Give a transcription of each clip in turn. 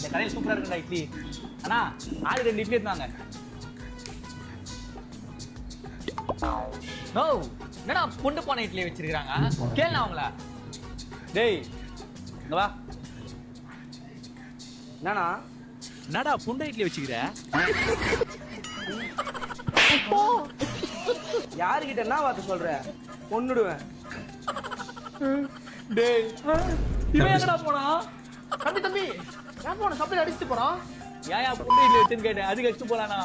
இந்த கடையில் சூப்பரா இருக்குடா இட்லி. அண்ணா ஆளு 2 இட்லி எடுத்தாங்க. நோ என்னடா புண்டு போன இட்லி வச்சிருக்காங்க. கேளுண்ணா அவங்கள. டேய் இங்க வா. என்னடா புண்டை இட்லி வச்சுக்கிற? யாருக்கிட்ட என்ன வார்த்தை சொல்ற? கொன்னுடுவேன். டேய் இவன் எங்கடா போனா? தம்பி ஏன் போன சப்ளைல அடிச்சுட்டு போறான்? ஏயா புண்டை இட்லி வச்சுன்னு கேட்டேன். அதுக்கு அடிச்சுட்டு போலானா?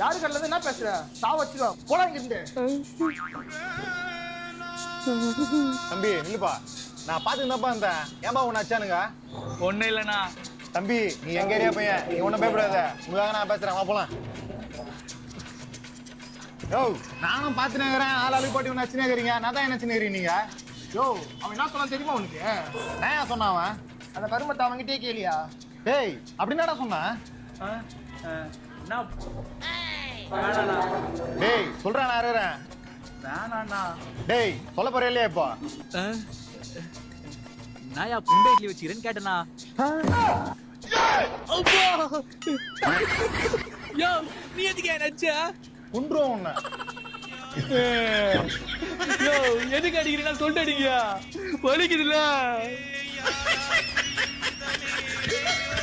யாரு கல்ல என்ன பேசுற? சாவ வச்சுக்கோ. போடா இங்க இருந்து. தம்பி நில்லுப்பா. நான் பாத்துக்கிட்டப்பா இருந்தேன். ஏன்பா உன்னை அச்சானுங்க? ஒன்னும் இல்லைண்ணா. தம்பி நீ எங்க ஏரியா பையன், நீ ஒன்னும் பயப்படாத. உங்களுக்காக நான் பேசுறேன், வா போலாம். யோ நானும் பாத்துனேங்கிறேன். ஆளுக்கு போட்டி ஒன்று அச்சுனேங்கிறீங்க. நான் தான் என்ன அச்சுனேங்கிறீங்க நீங்க? யோ அவன் என்ன சொன்னான் தெரியுமா உனக்கு? நான் ஏன் சொன்னான் அவன்? அந்த கருமத்தை அவன்கிட்டே கேளியா? டேய் அப்படின்னாடா சொன்னான்? என்ன வேணாண்ணா. டேய் சொல்றேன் நான் இருக்கிறேன். வேணாண்ணா. டேய் சொல்ல போறியா இல்லையா இப்போ? நாயா புண்டை இட்லி வச்சுக்கிறேன்னு கேட்டேண்ணா. யோ நீ எதுக்கு நினைச்ச? குன்றுவோம் உன்னை. யோ எதுக்கு அடிக்கிறீங்கன்னா சொல்லிட்டு அடிங்க. வலிக்குதுல்ல.